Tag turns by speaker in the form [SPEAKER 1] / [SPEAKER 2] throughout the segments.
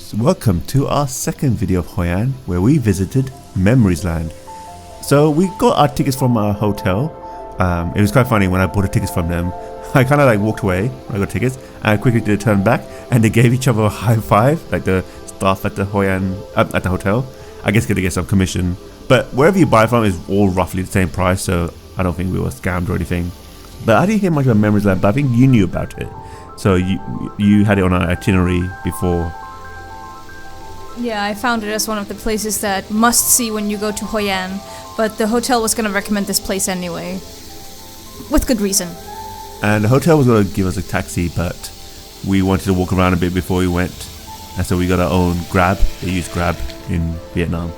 [SPEAKER 1] guys, welcome to our second video of Hoi An, where we visited Memories Land. So we got our tickets from our hotel. It was quite funny when I bought the tickets from them. I kind of like walked away when I got tickets, and I quickly did a turn back, and they gave each other a high five, like the staff at the Hoi An at the hotel. I guess gonna get some commission, but wherever you buy from is all roughly the same price, so I don't think we were scammed or anything. But I didn't hear much about Memories Land, but I think you knew about it. So you had it on our itinerary before.
[SPEAKER 2] Yeah, I found it as one of the places that must see when you go to Hoi An, but the hotel was going to recommend this place anyway. With good reason.
[SPEAKER 1] And the hotel was going to give us a taxi, but we wanted to walk around a bit before we went. And so we got our own Grab. They use Grab in Vietnam.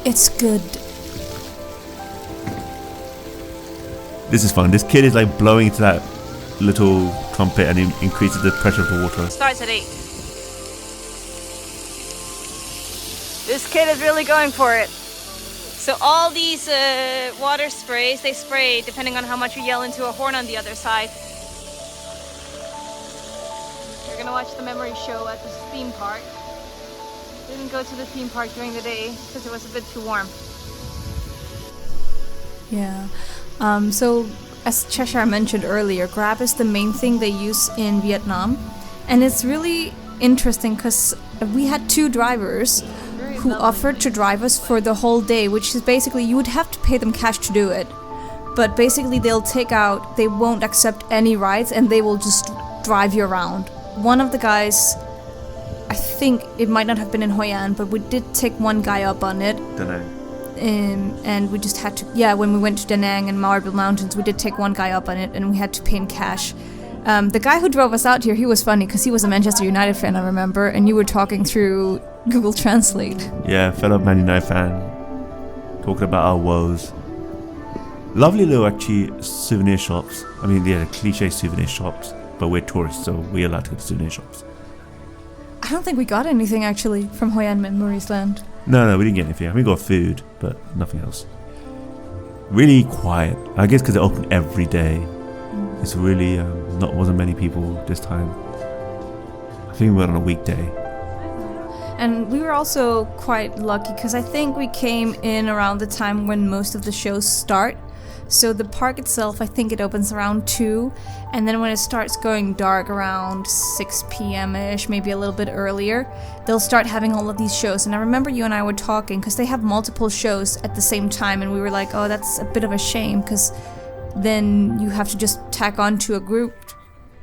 [SPEAKER 2] It's good.
[SPEAKER 1] This is fun. This kid is like blowing into that little trumpet and it increases the pressure of the water.
[SPEAKER 3] Starts at 8. This kid is really going for it. So all these water sprays, they spray depending on how much you yell into a horn on the other side. We're gonna watch the memory show at the theme park. Didn't go to the theme park during the day because it was a bit too warm.
[SPEAKER 2] Yeah. So as Cheshire mentioned earlier, Grab is the main thing they use in Vietnam. And it's really interesting because we had two drivers who offered to drive us for the whole day, which is basically you would have to pay them cash to do it. But basically they won't accept any rides and they will just drive you around. One of the guys, I think it might not have been in Hoi An, but we did take one guy up on it. And we just had to, when we went to Da Nang and Marble Mountains, we did take one guy up on it and we had to pay in cash. The guy who drove us out here, he was funny because he was a Manchester United fan, I remember, and you were talking through Google Translate.
[SPEAKER 1] Yeah, fellow Man United fan, talking about our woes. Lovely little actually souvenir shops. I mean, they're cliche souvenir shops, but we're tourists, so we're allowed to go to souvenir shops.
[SPEAKER 2] I don't think we got anything actually from Hoi An Memories Land.
[SPEAKER 1] No, we didn't get anything. We got food, but nothing else. Really quiet. I guess because they open every day. It's really wasn't many people this time. I think we went on a weekday.
[SPEAKER 2] And we were also quite lucky because I think we came in around the time when most of the shows start. So the park itself, I think it opens around 2, and then when it starts going dark around 6 p.m.-ish, maybe a little bit earlier, they'll start having all of these shows. And I remember you and I were talking because they have multiple shows at the same time, and we were like, oh, that's a bit of a shame because then you have to just tack on to a group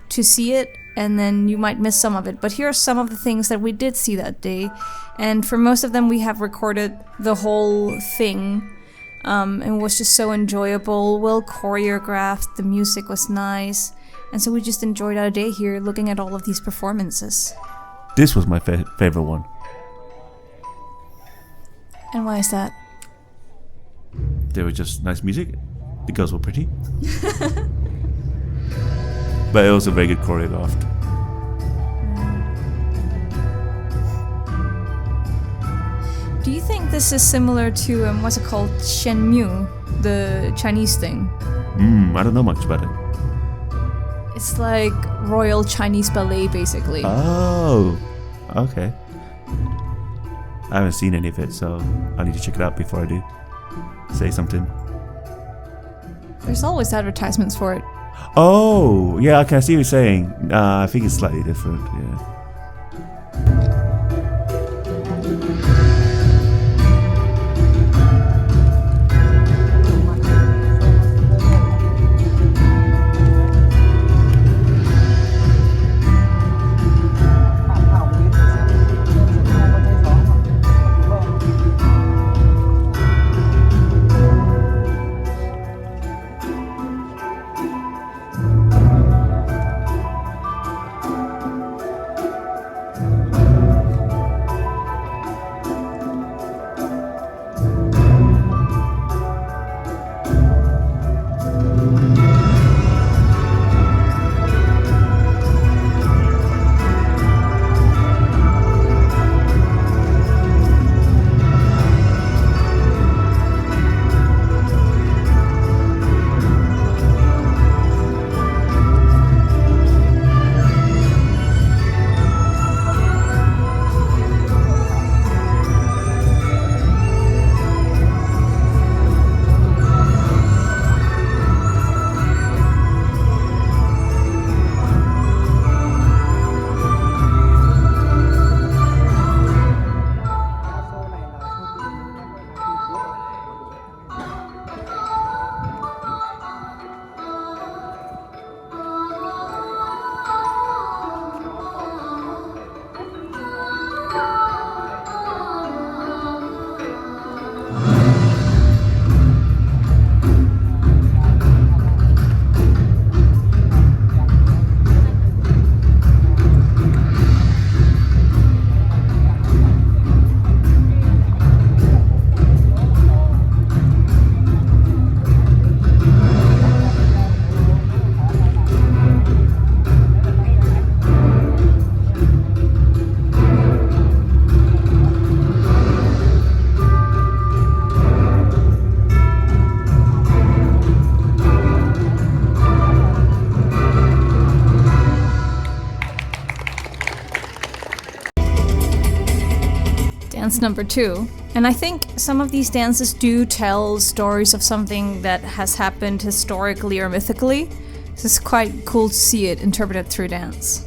[SPEAKER 2] to see it, and then you might miss some of it. But here are some of the things that we did see that day, and for most of them we have recorded the whole thing. It was just so enjoyable, well choreographed, the music was nice, and so we just enjoyed our day here looking at all of these performances.
[SPEAKER 1] This was my favorite one.
[SPEAKER 2] And why is that?
[SPEAKER 1] There was just nice music. The girls were pretty. But it was a very good choreographed.
[SPEAKER 2] Do you think this is similar to, what's it called, Shen Miu, the Chinese thing?
[SPEAKER 1] I don't know much about it.
[SPEAKER 2] It's like Royal Chinese Ballet, basically.
[SPEAKER 1] Oh, okay. I haven't seen any of it, so I need to check it out before I do say something.
[SPEAKER 2] There's always advertisements for it.
[SPEAKER 1] Oh, yeah, okay, I see what you're saying. I think it's slightly different, yeah.
[SPEAKER 2] dance number 2. And I think some of these dances do tell stories of something that has happened historically or mythically. So it's quite cool to see it interpreted through dance.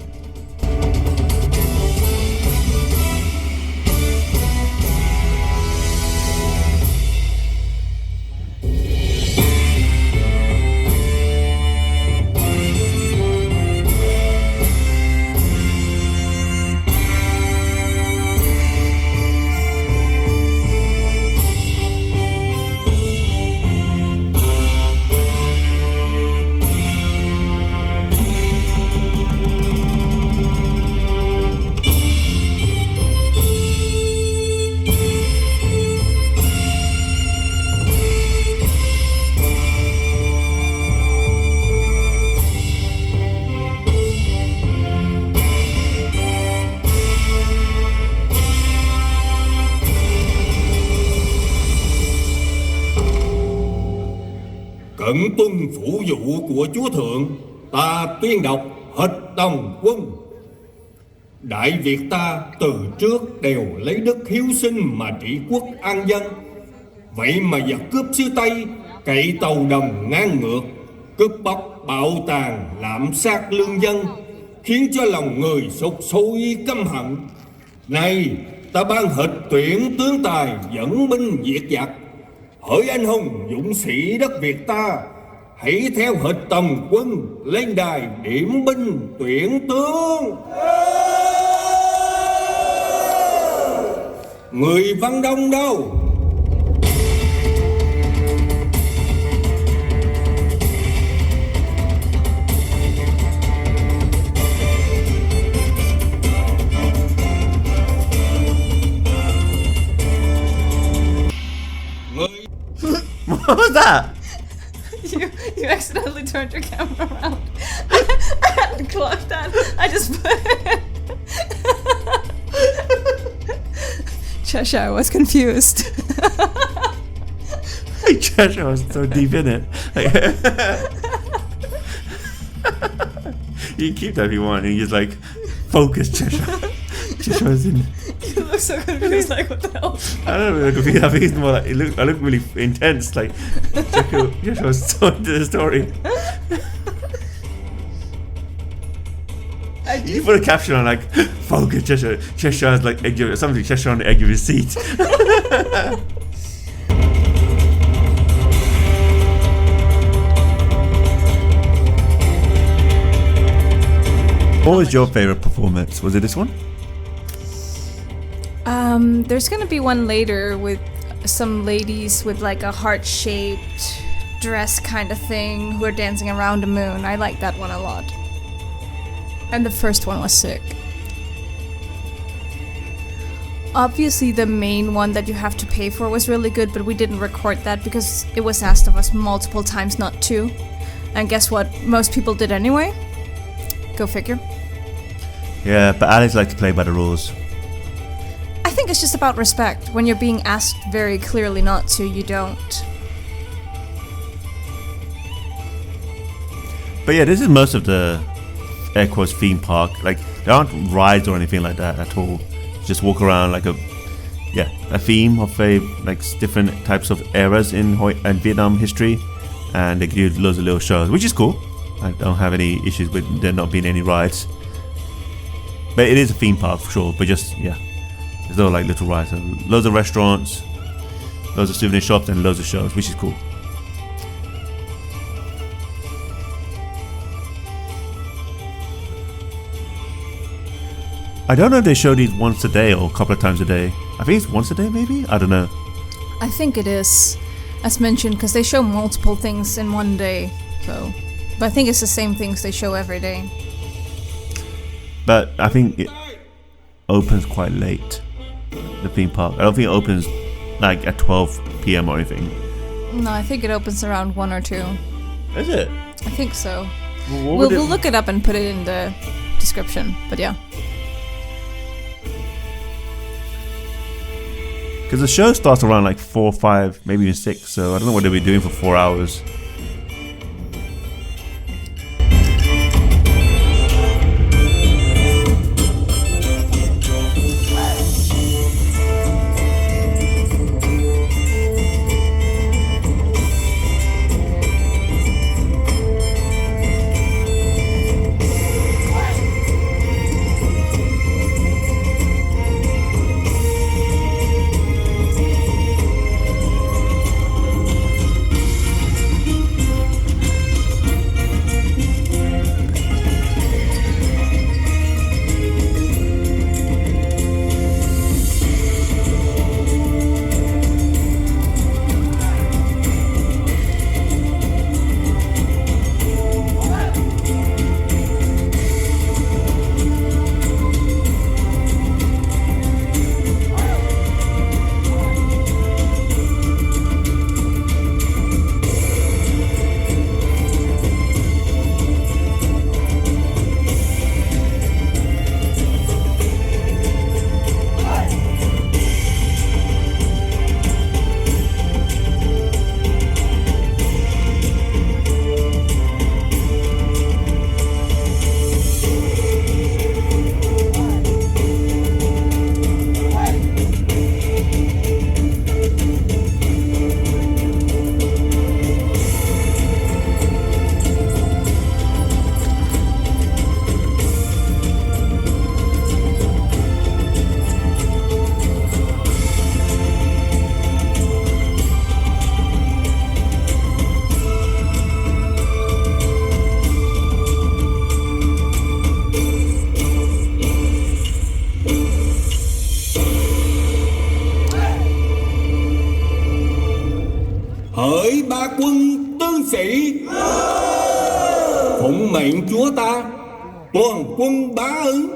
[SPEAKER 4] Cận tuân phụ vụ của chúa thượng, ta tuyên đọc Hịch Đồng Quân. Đại Việt ta từ trước đều lấy đức hiếu sinh mà trị quốc an dân. Vậy mà giặc cướp xứ Tây cậy tàu đồng ngang ngược, cướp bóc bạo tàn lạm sát lương dân, khiến cho lòng người sụt sôi căm hận. Nay ta ban hịch tuyển tướng tài dẫn binh diệt giặc. Hỡi anh hùng dũng sĩ đất Việt ta, hãy theo Hịch Tòng Quân lên đài điểm binh tuyển tướng. Người Văn Đông đâu?
[SPEAKER 1] What was that?
[SPEAKER 2] You accidentally turned your camera around. I hadn't clocked that. I just put it. Cheshire was confused.
[SPEAKER 1] Cheshire was so deep in it. You can keep that if you want. And you just like focus Cheshire. Cheshire was in.
[SPEAKER 2] You look so confused. Like what the hell?
[SPEAKER 1] I don't know. I think it's more like I look really intense. Like Cheshire was so into the story. You put a caption on like focus Cheshire. Cheshire's like edge of, something. Cheshire on the edge of his seat. What was your favorite performance? Was it this one?
[SPEAKER 2] There's gonna be one later with some ladies with like a heart-shaped dress kind of thing who are dancing around the moon. I like that one a lot. And the first one was sick. Obviously the main one that you have to pay for was really good, but we didn't record that because it was asked of us multiple times not to. And guess what? Most people did anyway. Go figure.
[SPEAKER 1] Yeah, but Alex liked to play by the rules.
[SPEAKER 2] I think it's just about respect. When you're being asked very clearly not to, you don't.
[SPEAKER 1] But yeah, this is most of the air quotes theme park. Like there aren't rides or anything like that at all. Just walk around like a theme of like different types of eras in Vietnam history, and they do loads of little shows, which is cool. I don't have any issues with there not being any rides. But it is a theme park for sure. But just there's no like little rides. So loads of restaurants, loads of souvenir shops, and loads of shows, which is cool. I don't know if they show these once a day or a couple of times a day. I think it's once a day maybe? I don't know.
[SPEAKER 2] I think it is, as mentioned, because they show multiple things in one day. So, but I think it's the same things they show every day.
[SPEAKER 1] But I think it opens quite late, the theme park. I don't think it opens like at 12 p.m. or anything.
[SPEAKER 2] No, I think it opens around 1 or 2.
[SPEAKER 1] Is it?
[SPEAKER 2] I think so.
[SPEAKER 1] We'll
[SPEAKER 2] look it up and put it in the description, but yeah.
[SPEAKER 1] Because the show starts around like 4, 5, maybe even 6, so I don't know what they'll be doing for 4 hours.
[SPEAKER 4] sĩ, phụng mệnh chúa ta, toàn quân bá ứng.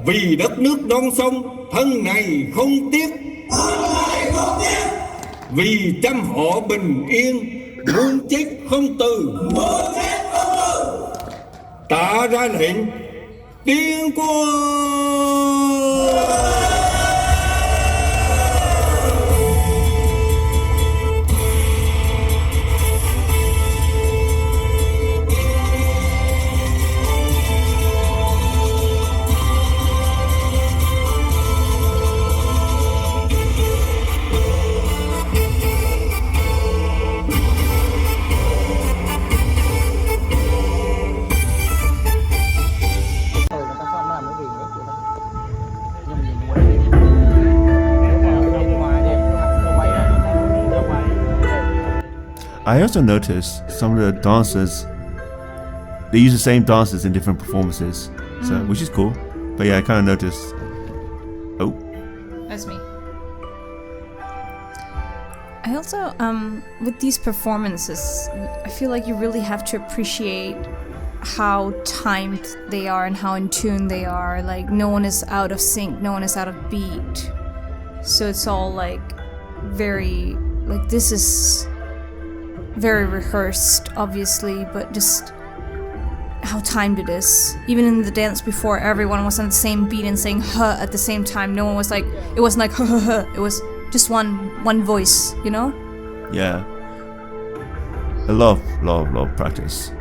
[SPEAKER 4] Vì đất nước non sông, thân này không tiếc. Vì trăm họ bình yên, muốn chết không từ. Tạ ra lệnh tiến quân.
[SPEAKER 1] I also noticed some of the dancers, they use the same dancers in different performances, so which is cool. But yeah, I kind of noticed. Oh,
[SPEAKER 2] That's me. I also, with these performances, I feel like you really have to appreciate how timed they are and how in tune they are. Like, no one is out of sync, no one is out of beat. So it's all like very, like, this is very rehearsed, obviously, but just how timed it is. Even in the dance before, everyone was on the same beat and saying huh at the same time. No one was like, it wasn't like huh huh huh. It was just one voice, you know?
[SPEAKER 1] yeah. A lot of practice.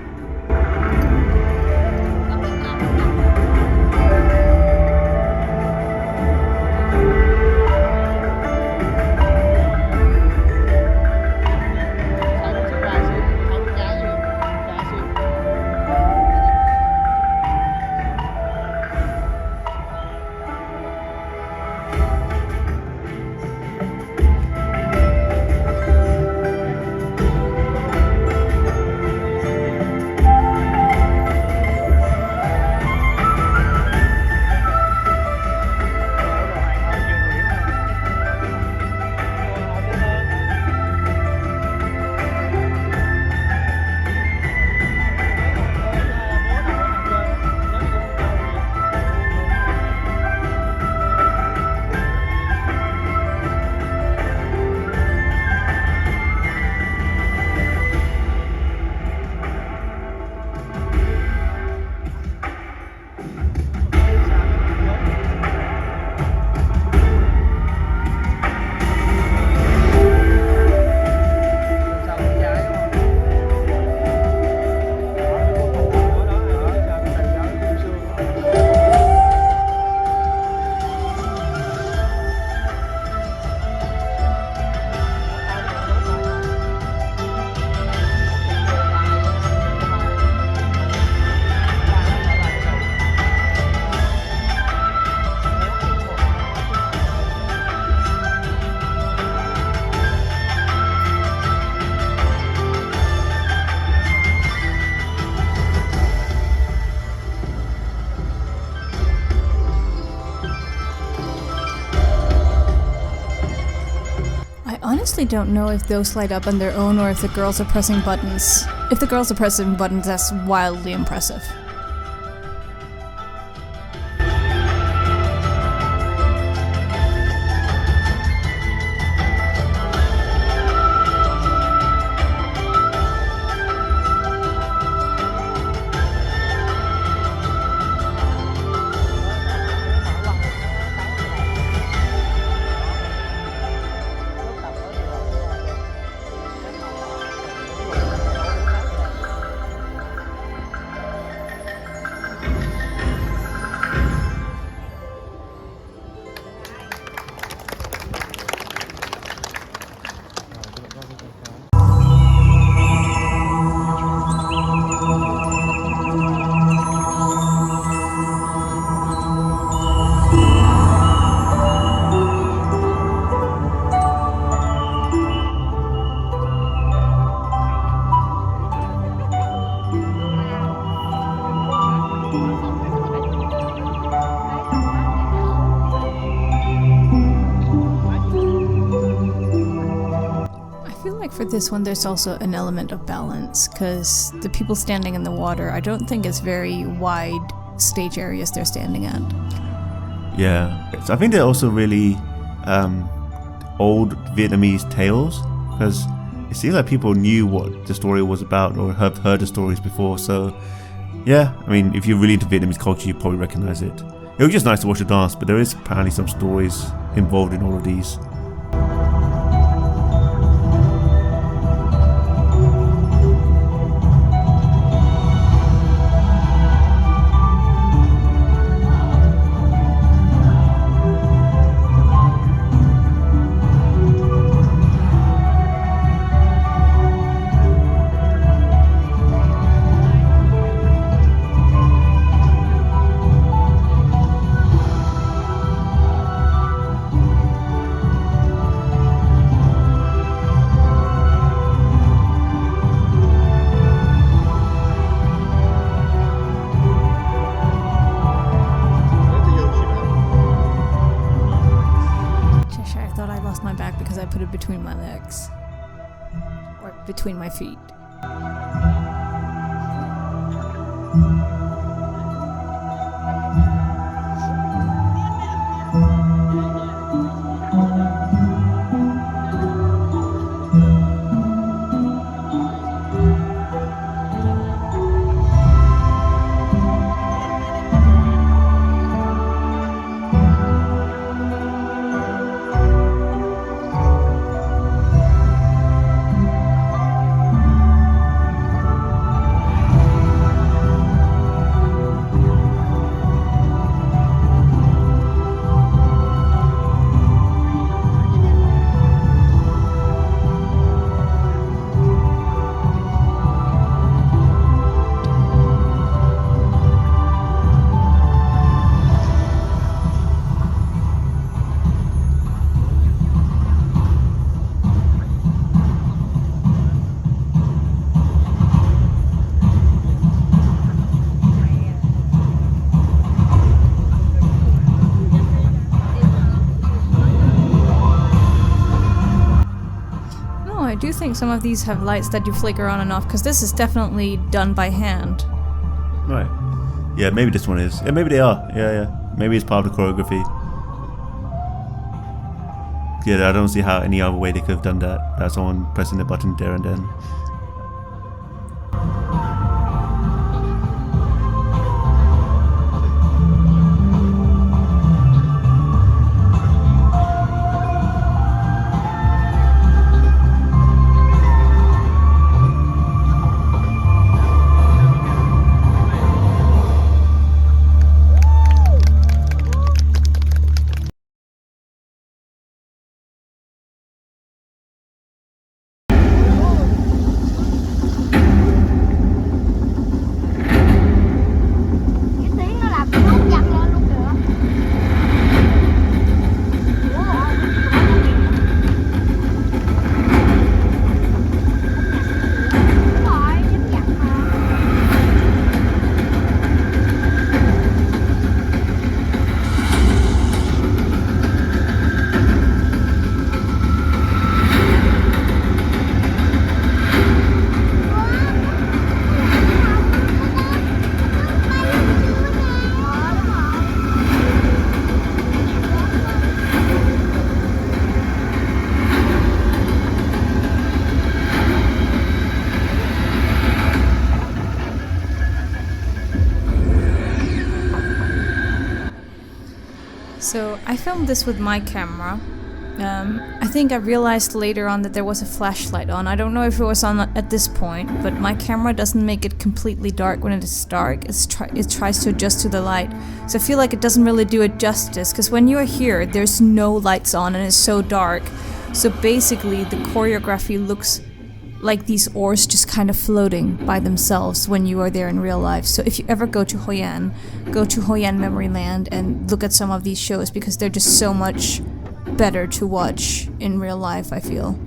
[SPEAKER 2] honestly don't know if those light up on their own or if the girls are pressing buttons. If the girls are pressing buttons, that's wildly impressive. For this one, there's also an element of balance, because the people standing in the water, I don't think it's very wide stage areas they're standing at.
[SPEAKER 1] Yeah, so I think they're also really old Vietnamese tales, because it seems like people knew what the story was about or have heard the stories before. So yeah, I mean, if you're really into Vietnamese culture, you probably recognize it. It was just nice to watch the dance, but there is apparently some stories involved in all of these.
[SPEAKER 2] I put it between my legs. Or between my feet. I do think some of these have lights that you flicker on and off, because this is definitely done by hand.
[SPEAKER 1] Right. Yeah, maybe this one is. Yeah, maybe they are. Yeah. Maybe it's part of the choreography. Yeah, I don't see how any other way they could have done that. That's someone pressing the button there and then.
[SPEAKER 2] So I filmed this with my camera. I think I realized later on that there was a flashlight on. I don't know if it was on at this point, but my camera doesn't make it completely dark when it is dark. It tries to adjust to the light. So I feel like it doesn't really do it justice, because when you are here, there's no lights on and it's so dark. So basically the choreography looks like these oars just kind of floating by themselves when you are there in real life. So if you ever go to Hoi An Memory Land and look at some of these shows, because they're just so much better to watch in real life, I feel.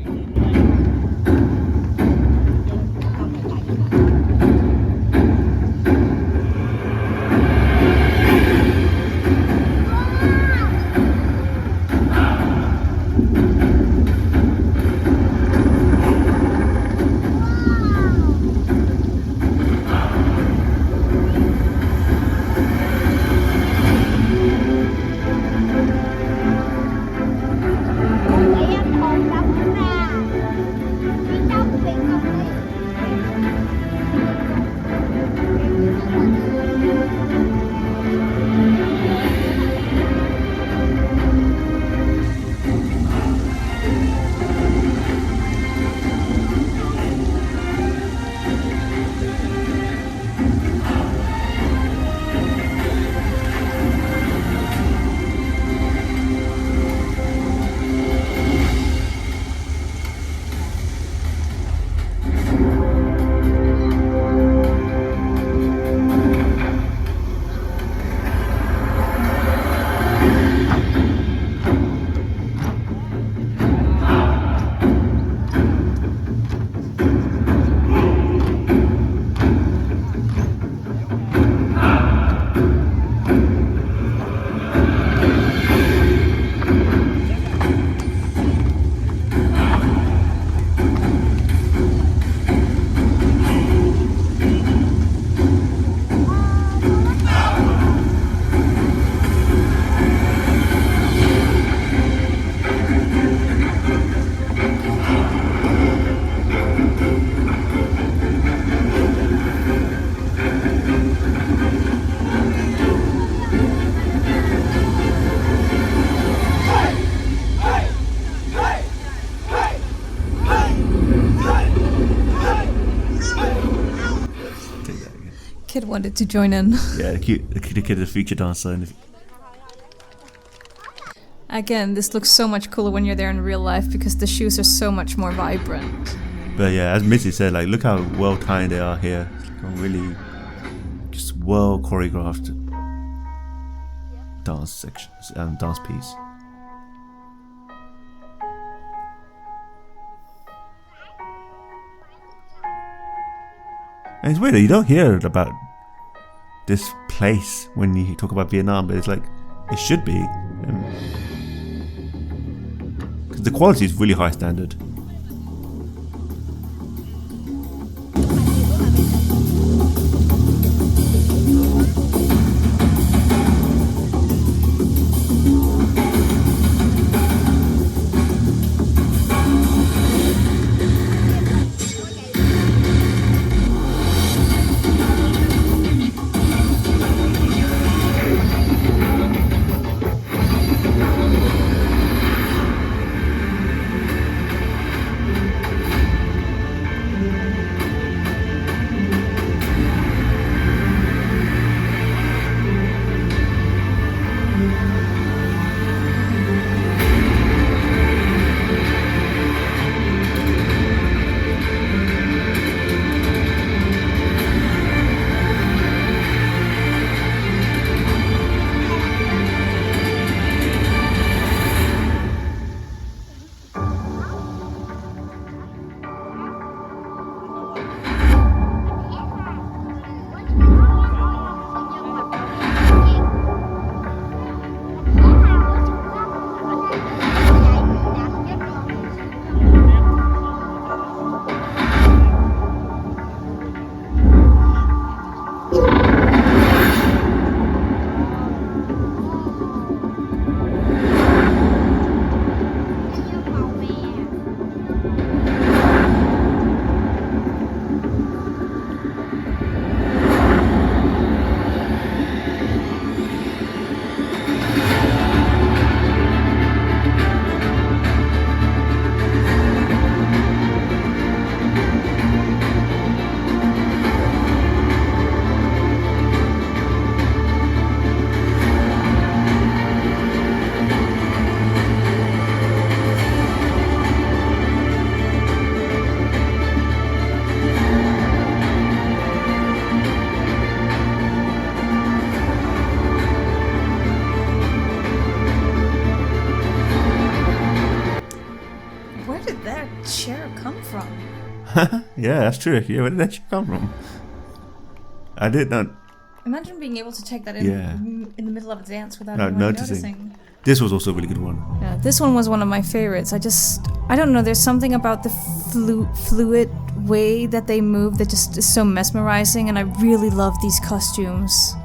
[SPEAKER 2] kid wanted to join in.
[SPEAKER 1] Yeah, the kid is a feature dancer.
[SPEAKER 2] Again, this looks so much cooler when you're there in real life because the shoes are so much more vibrant.
[SPEAKER 1] But yeah, as Missy said, like, look how well timed they are here. It's like a really just well choreographed dance section, dance piece. And it's weird that you don't hear about this place when you talk about Vietnam, but it's like it should be. Because the quality is really high standard. Yeah, that's true. Yeah, where did that shit come from? I did not.
[SPEAKER 2] Imagine being able to take that in,
[SPEAKER 1] Yeah.
[SPEAKER 2] in the middle of a dance without
[SPEAKER 1] Not
[SPEAKER 2] anyone
[SPEAKER 1] noticing. This was also a really good one.
[SPEAKER 2] Yeah, this one was one of my favorites. I don't know, there's something about the fluid way that they move that just is so mesmerizing, and I really love these costumes.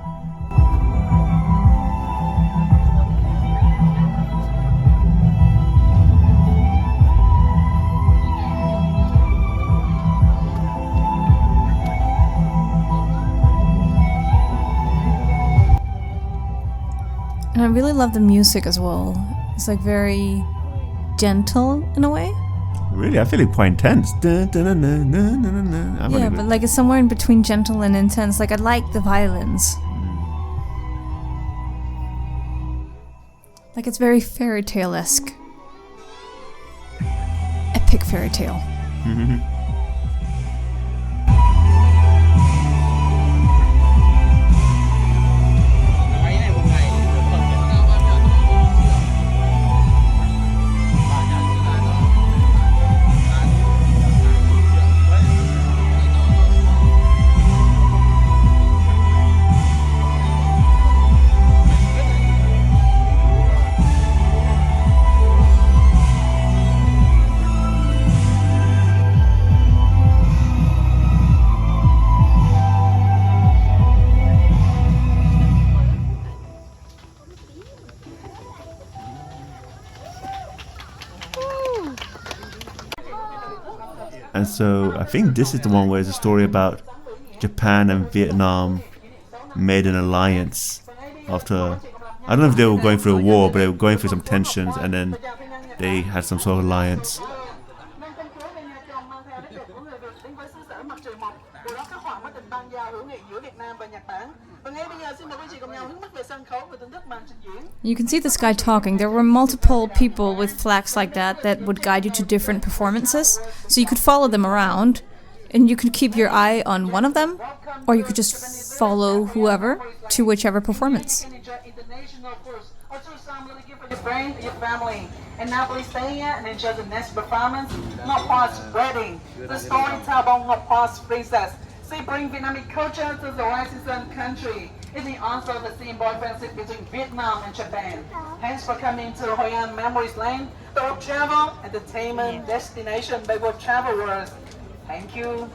[SPEAKER 2] And I really love the music as well. It's like very gentle in a way.
[SPEAKER 1] Really, I feel it quite intense. Dun, dun, dun, dun, dun, dun, dun. I'm
[SPEAKER 2] Yeah, but like it's somewhere in between gentle and intense. Like I like the violins. Like it's very fairy tale-esque. Epic fairy tale.
[SPEAKER 1] And so I think this is the one where it's a story about Japan and Vietnam made an alliance after, I don't know if they were going through a war, but they were going through some tensions, and then they had some sort of alliance.
[SPEAKER 5] nổi mặt trời mọc. Điều đó khắc họa mối tình băng giao hữu nghị giữa Việt Nam và Nhật Bản. Và ngay bây giờ xin mời quý chị cùng nhau hướng mắt về sân khấu và thưởng thức màn trình diễn.
[SPEAKER 2] You can see this guy talking. There were multiple people with flags like that would guide you to different performances. So you could follow them around, and you could keep your eye on one of them, or you could just follow whoever to whichever performance.
[SPEAKER 5] International cruise. Also, some little gift for your friend, your family. And now please stay here and enjoy the next performance. Ngọc Hwa's wedding. The story tells about Ngọc Hwa's princess. She brings Vietnamese culture to the licensed country. It is also the symbol friendship between Vietnam and Japan. Thanks for coming to Hoi An Memories Land, the world travel entertainment destination by world travelers. Thank you.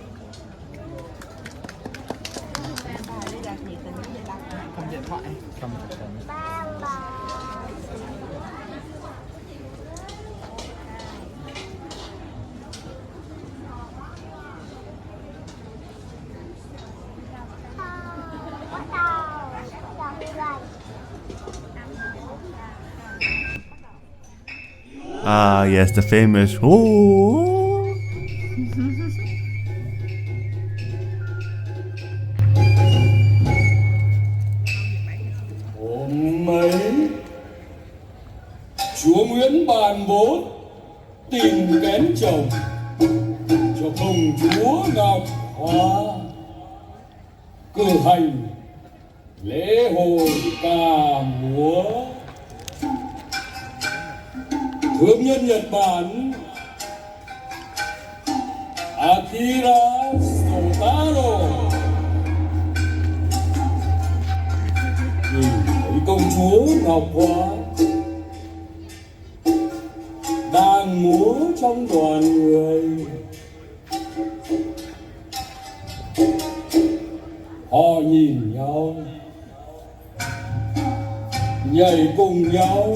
[SPEAKER 1] Ah, yes, the famous. Oh.
[SPEAKER 4] Hôm ấy chúa Nguyễn bàn bố tìm kén chồng cho công chúa Ngọc Hỏa, cử hành lễ hội ca múa. Thương nhân Nhật Bản Akira Sotaro nhìn thấy công chúa Ngọc Hỏa đang múa trong đoàn người, họ nhìn nhau nhảy cùng nhau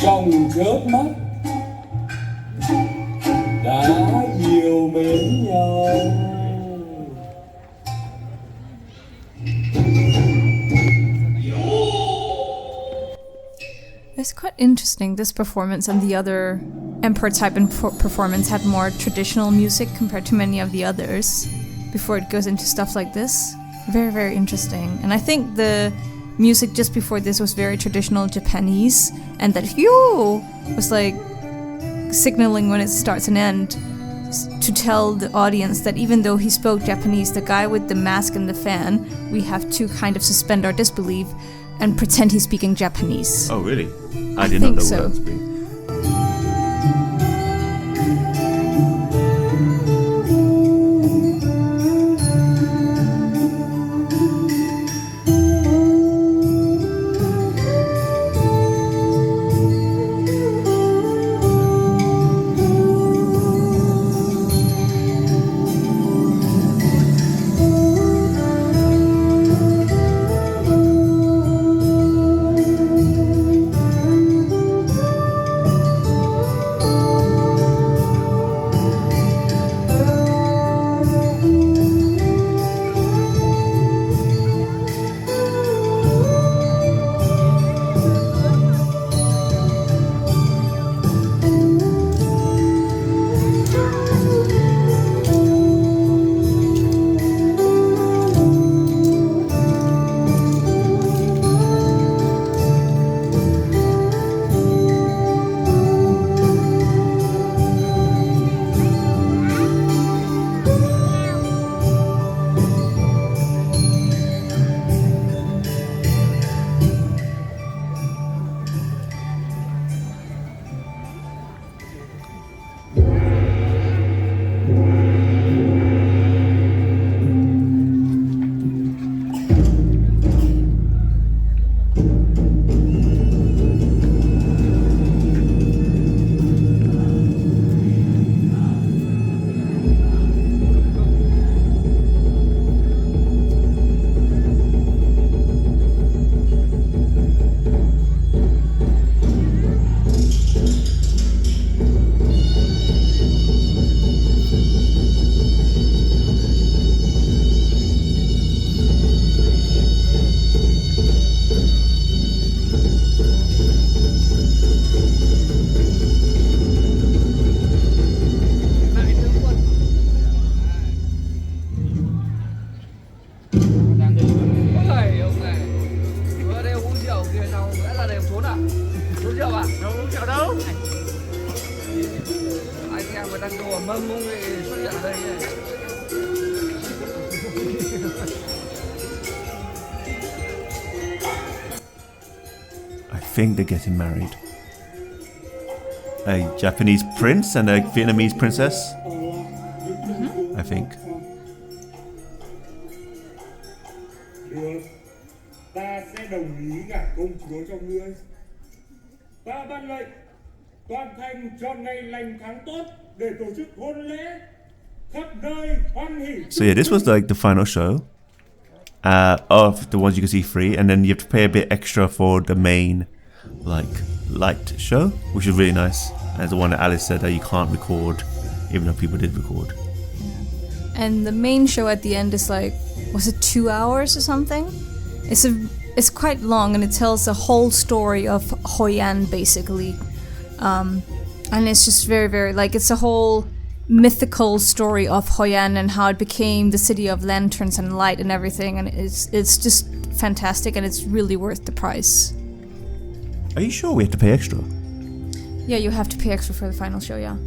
[SPEAKER 4] trong chớp mắt đã yêu mến nhau.
[SPEAKER 2] It's quite interesting, this performance and the other Emperor type performance had more traditional music compared to many of the others before it goes into stuff like this. Very, very interesting. And I think the music just before this was very traditional Japanese, and that yo was like signaling when it starts and ends to tell the audience that even though he spoke Japanese, the guy with the mask and the fan, we have to kind of suspend our disbelief and pretend he's speaking Japanese.
[SPEAKER 1] Oh, really?
[SPEAKER 2] I
[SPEAKER 1] did not
[SPEAKER 2] think
[SPEAKER 1] know
[SPEAKER 2] so.
[SPEAKER 1] what that was. I think they're getting married. A Japanese prince and a Vietnamese princess. I think.
[SPEAKER 6] Được, ta sẽ đồng ý gả công chúa cho ngươi. Ta ban lệnh, toàn thành chọn ngày lành tháng tốt để tổ chức hôn lễ. Khắp nơi hoan hỉ.
[SPEAKER 1] So yeah, this was like the final show. Of the ones you can see free, and then you have to pay a bit extra for the main, like, light show, which is really nice. And the one that Alice said that you can't record, even though people did record.
[SPEAKER 2] And the main show at the end is like, was it 2 hours or something? It's quite long, and it tells the whole story of Hoi An basically, and it's just very, very like it's a whole mythical story of Hoi An and how it became the city of lanterns and light and everything, and it's just fantastic, and it's really worth the price.
[SPEAKER 1] Are you sure we have to pay extra?
[SPEAKER 2] Yeah, you have to pay extra for the final show, yeah.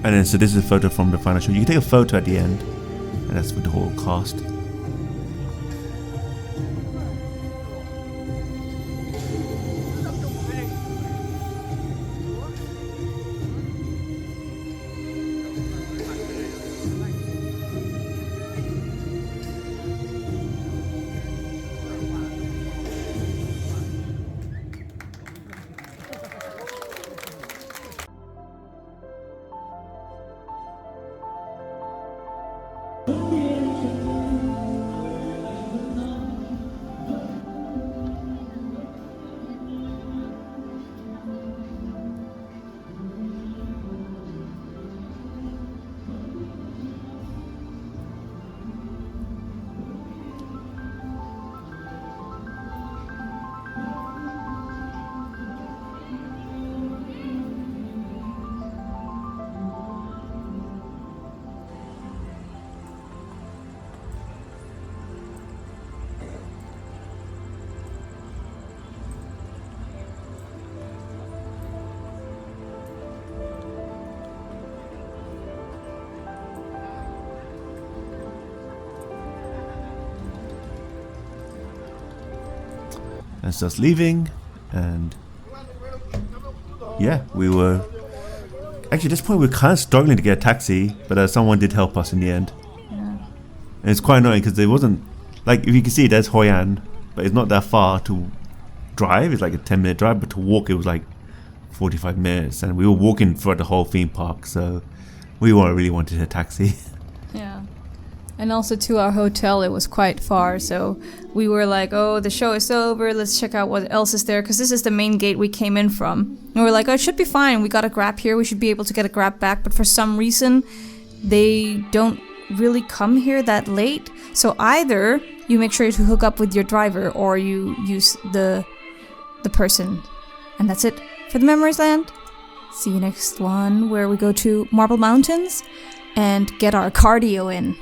[SPEAKER 1] And then, so this is a photo from the final show. You can take a photo at the end, and that's with the whole cast. That's us leaving, and yeah, we were actually at this point we were kind of struggling to get a taxi, but someone did help us in the end.
[SPEAKER 2] Yeah.
[SPEAKER 1] And it's quite annoying because it wasn't like, if you can see, there's Hoi An, but it's not that far to drive. It's like a 10-minute drive, but to walk it was like 45 minutes, and we were walking throughout the whole theme park, so we weren't really wanted a taxi.
[SPEAKER 2] Yeah. And also to our hotel, it was quite far, so we were like, oh, the show is over, let's check out what else is there, because this is the main gate we came in from. And we're like, oh, it should be fine, we got a Grab here, we should be able to get a Grab back, but for some reason, they don't really come here that late. So either you make sure to hook up with your driver, or you use the person. And that's it for the Memories Land. See you next one, where we go to Marble Mountains and get our cardio in.